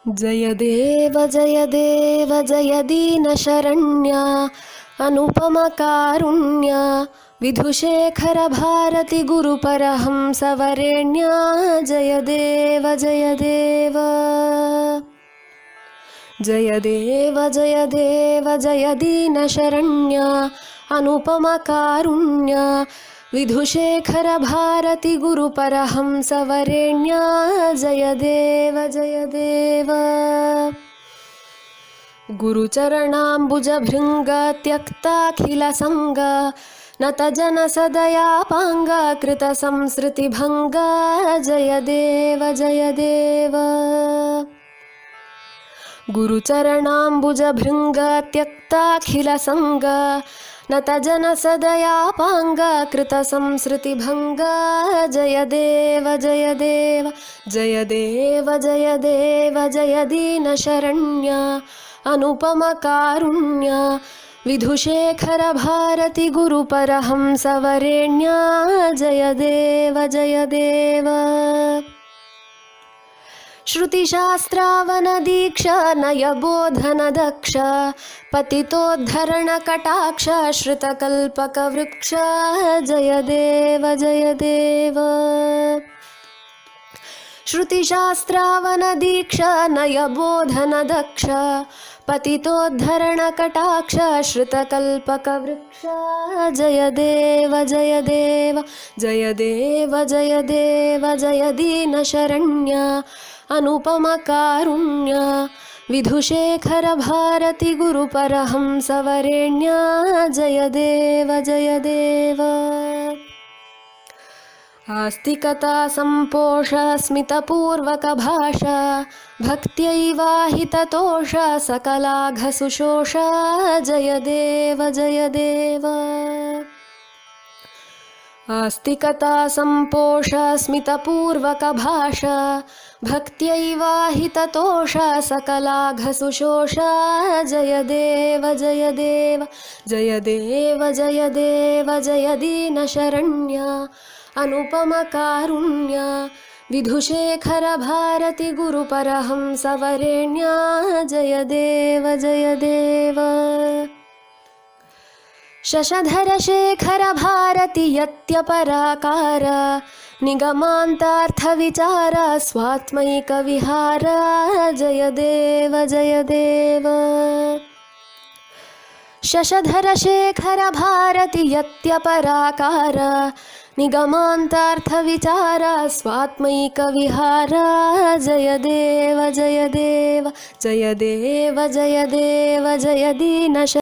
जय देव जय दीनशरण्या अनुपमकारुण्या विधुशेखर भारती गुरुपरहंसवरेण्या जय देव जय देव जय दीनशरण्या अनुपमकारुण्या विधुशेखर भारती गुरुपरहंसवरेण्या जय देव गुरुचरणाम्बुजभृङ्ग त्यक्ताखिलसङ्ग नतजनसदयापाङ्ग कृतसंसृतिभङ्ग जय देव गुरुचरणाम्बुजभृङ्ग त्यक्ताखिलसङ्ग नतजनसदयापाङ्ग कृतसंसृतिभङ्ग जय देव जय दीनशरण्या अनुपमकारुण्या विधुशेखर भारती गुरुपरहंसवरेण्या जय देव श्रुतिशास्त्रावनदीक्ष नयबोधनदक्ष पतितोद्धरणकटाक्ष श्रुतकल्पकवृक्ष जय देव श्रुतिशास्त्रावनदीक्ष नयबोधनदक्ष पतितोद्धरणकटाक्ष श्रुतकल्पकवृक्ष जय देव जय दीनशरण्या अनुपमकारुण्या विधुशेखर भारती गुरुपरहंसवरेण्या जय देव आस्तिकता सम्पोष स्मितपूर्वकभाषा भक्त्यैवाहिततोष सकलाघसुशोष जय देव आस्तिकता सम्पोष स्मितपूर्वकभाषा भक्त्यैवाहिततोष सकलाघसुशोष जय देव जय दीनशरण्या अनुपमकारुण्या विधुशेखर भारती गुरुपरहंसवरेण्या जय देव शशधर शेखर भारती यत्यपराकार निगमान्तार्थविचार स्वात्मैकविहार जय देव शशधर शेखर भारती यत्यपराकार निगमान्तार्थविचार स्वात्मैकविहार जय देव जय दीनशरण्या